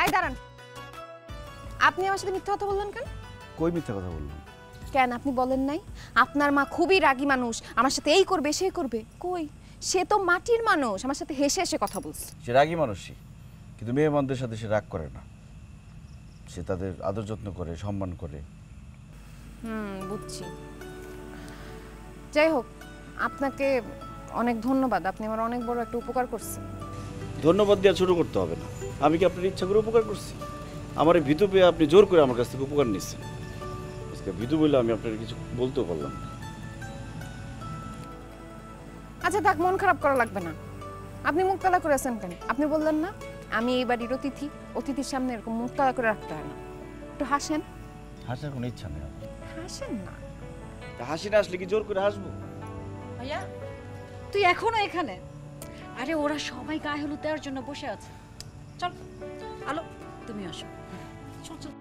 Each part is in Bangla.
এই দাঁড়ান, আপনি আমার সাথে মিথ্যা কথা বললেন কেন? কই মিথ্যা কথা বললাম? কেন আপনি বলেন নাই আপনার মা খুবই রাগী মানুষ, আমার সাথে এই করবে সেই করবে? কই, সে তো মাটির মানুষ, আমার সাথে হেসে হেসে কথা বলছে। সে রাগী মানুষই, কিন্তু মেয়ে মানুষদের সাথে সে রাগ করে না। সে তাদের আদর যত্ন করে, সম্মান করে। বুঝছি। যাই হোক, আপনাকে অনেক ধন্যবাদ, আপনি আমার অনেক বড় একটা উপকার করছেন। ধন্যবাদ দেওয়া ছোট করতে হবে না। আমি কি আপনার ইচ্ছা করে উপকার করছি? আমার এই ভীতু পেয়ে আপনি জোর করে আমার কাছ থেকে উপকার নিচ্ছেন। আজকে ভীতু বলে আমি আপনার কিছু বলতেও পারলাম না। আচ্ছা থাক, মন খারাপ করা লাগবে না। আপনি মুখ কালা করে আছেন কেন? আপনি বললেন না আমি এই বাড়ির অতিথি, অতিথির সামনে এরকম মুখ কালা করে রাখতে হয় না। একটু হাসেন। হাসার কোনো ইচ্ছা নেই আমার। হাসেন না। হাসি না আসলে কি জোর করে হাসবো? ভাইয়া তুই এখনো এখানে? আরে ওরা সবাই গায়ে হলুদ দেওয়ার জন্য বসে আছে। চল আলো, তুমি আসো। চল চল।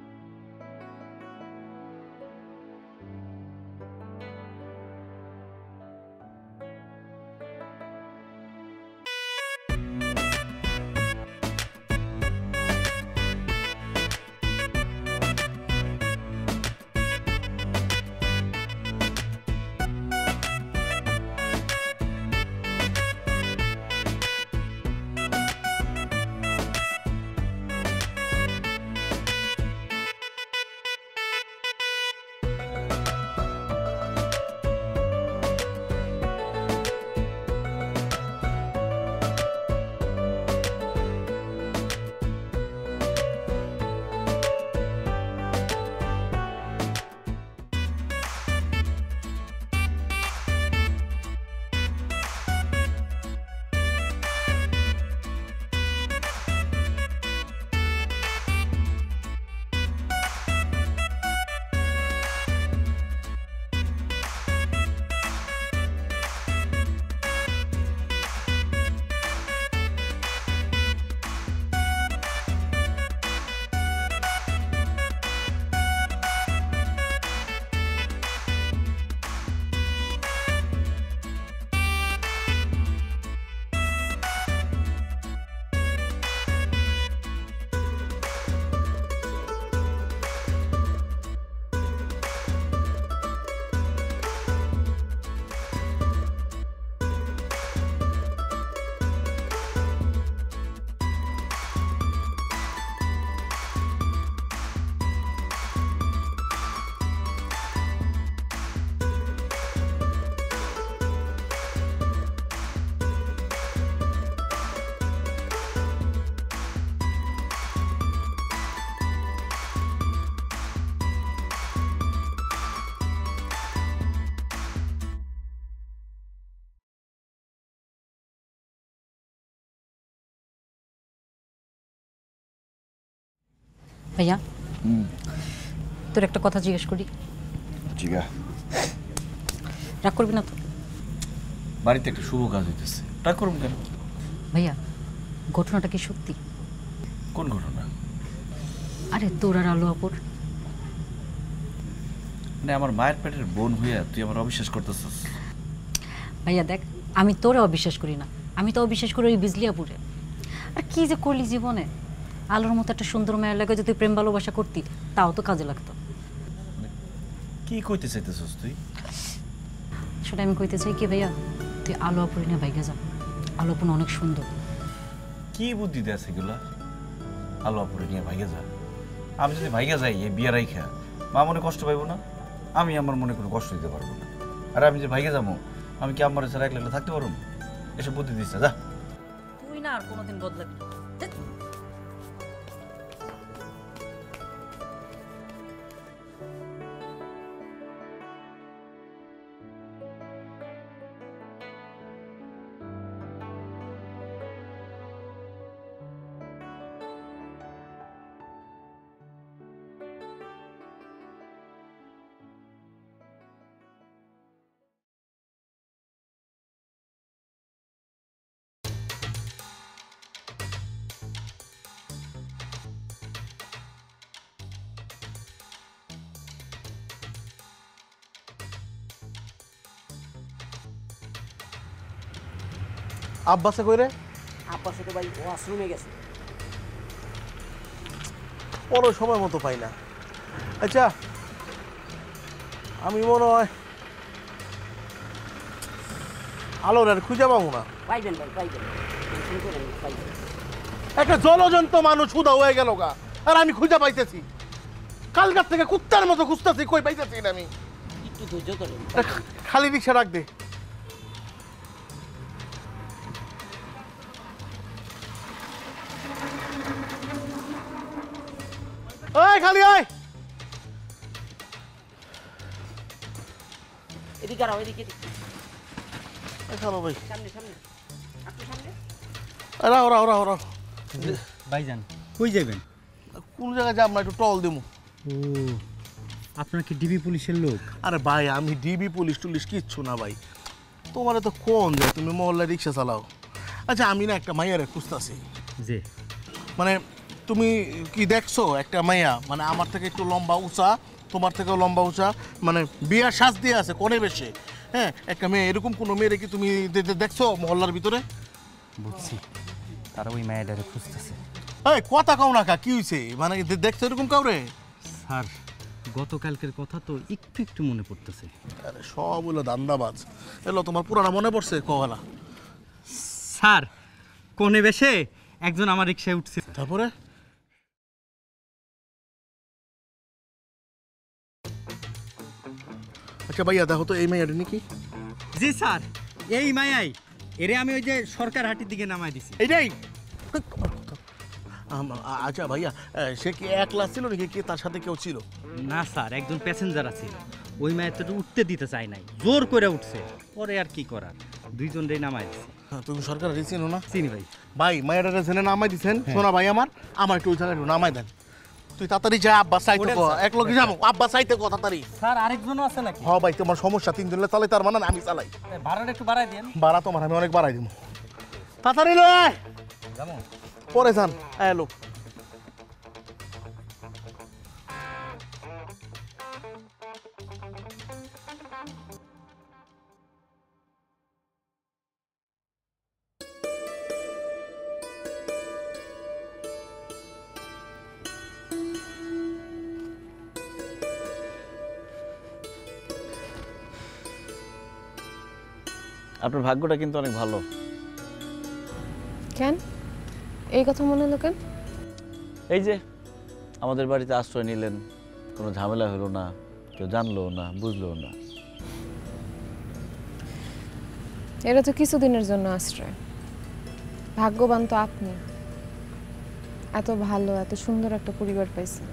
ভাইয়া তোর একটা কথা জিজ্ঞেস করি। জিগা। রাগ করবি না তো? বাড়িতে একটা শুভ কাজ হইতেছে, রাগ করুন কেন? ভাইয়া ঘটনাটা কি সত্যি? কোন ঘটনা? আরে তোর আর আলু আপুর। মানে আমার মায়ের পেটের বোন হইয়া তুই আমার অবিশ্বাস করতেছিস? ভাইয়া দেখ, আমি তোরে অবিশ্বাস করি না, আমি তো অবিশ্বাস করি ওই বিজলি আপুরে। আর কি যে করলি জীবনে, আলোর মতো একটা সুন্দর মায়ের লাগে যদি প্রেম ভালোবাসা করতি তাও তো কাজে লাগতো। কি কইতে চাইতেছিস তুই? সেটা আমি কইতে চাই কি ভাইয়া, তুই আলো আপুরে নিয়ে ভাইগা যা। আলো আপু অনেক সুন্দর। কি বুদ্ধি দেয় সেগুলা? আলো আপুরে নিয়ে ভাইগা যা? আমি যদি ভাইগা যাই এই বিয়া রাইখা, মা মনে কষ্ট পাইব না? আমি আমার মনে কোনো কষ্ট দিতে পারবো না। আর আমি যে ভাইগা যাবো, আমি কি আমার ছাড়া একলা থাকতে পারবো? এসব বুদ্ধি দিচ্ছে যা। তুই না আর কোনোদিন বদলাবি না। আব্বাসে কই রে? আব্বাসে তো ভাই ওয়াশরুমে গেছে। পরে সময় মতো পাই না। আচ্ছা আমি মনে হয় আলোর আর খুঁজে পাবো না। পাইবেন ভাই, পাইবেন, টেনশন করেন না, পাইবেন। একটা জলজন্ত মানুষ হুদা হয়ে গেল গা, আর আমি খুঁজে পাইতেছি। কালকার থেকে কুত্তার মতো খুঁজতেছি, কই পাইতেছি না আমি। একটু ধৈর্য ধরেন। খালি রিক্সা রাখ দে। ওই খালি ওই এদিকে আরো, এদিকে, এদিকে। খালো ভাই, সামনে, সামনে, আপনি সামনে। রাও রাও রাও রাও। ভাইজান কই যাবেন? কোন জায়গায় যাব না, একটু টল দেবো। ও আপনার কি ডিবি পুলিশের লোক? আরে ভাই আমি ডিবি পুলিশ টুলিশ কিচ্ছু না ভাই, তোমার তো কোন যায়, তুমি মহল্লায় রিক্সা চালাও। আচ্ছা আমি না একটা মাইয়ারে খুঁজতেছি। যে মানে তুমি কি দেখছো একটা মাইয়া, মানে আমার থেকে একটু লম্বা উঁচা, তোমার থেকেও লম্বা উঁচা, মানে বিয়ার শ্বাস দিয়ে আছে কোণে বেশে, হ্যাঁ একটা মেয়ে, এরকম কোনো মেয়েরে কি তুমি দেখছো মহল্লার ভিতরে? বুঝছি, তারা ওই মায়েরারে খুঁজতেছে। এই কথা কও না কা, কি হইছে, মানে দেখছো এরকম কাউরে? স্যার গতকালকের কথা তো একটু একটু মনে পড়তেছে। আরে সব হলো দান্দাবাজ। এলো তোমার পুরানা মনে পড়ছে কওয়ালা? স্যার কোণে বেশে একজন আমার রিক্সায় উঠছে। তারপরে আচ্ছা ভাইয়া দেখো তো এই মেয়েটা নাকি? জি স্যার, এই মায়াই, এরে আমি ওই যে সরকার হাটির দিকে নামাই দিছি। এইটাই? আচ্ছা ভাইয়া সে কি একলা ছিল নাকি, কি তার সাথে কেউ ছিল? না স্যার, একজন প্যাসেঞ্জার আছে, ওই মায়ের তো উঠতে দিতে চাই নাই, জোর করে উঠছে, পরে আর কি করার, দুইজন রে নামাই দিছে। তুমি সরকার চিনো না? চিনি ভাই। ভাই মায়েরা জেনে নামাই দিচ্ছেন, শোনা ভাই আমার একটু ওই জায়গায় একটু নামাই দেন। তুই তাড়াতাড়ি যা, আব্বা চাইতে কো, এক লোক যাবো, আব্বা চাইতে কো তাড়াতাড়ি। স্যার আরেকজনও আছে নাকি? হ্যাঁ ভাই তোমার সমস্যা, তিনজনে চালাই তার মানে আমি চালাই। ভাড়াটা একটু বাড়াই দেন। ভাড়া তোমার আমি অনেক বাড়াই দিব। তাড়াতাড়ি লয় যেমন পরে যান। এলো আপনার ভাগ্যটা কিন্তু অনেক ভালো। কেন এই কথা মনে হলো কেন? এই যে আমাদের বাড়িতে আশ্রয় নিলেন, কোনো ঝামেলা হলো না, কেউ জানলো না, বুঝলো না। এটা তো কিছুদিনের জন্য আশ্রয়। ভাগ্যবান তো আপনি, এত ভালো এত সুন্দর একটা পরিবার পাইছেন।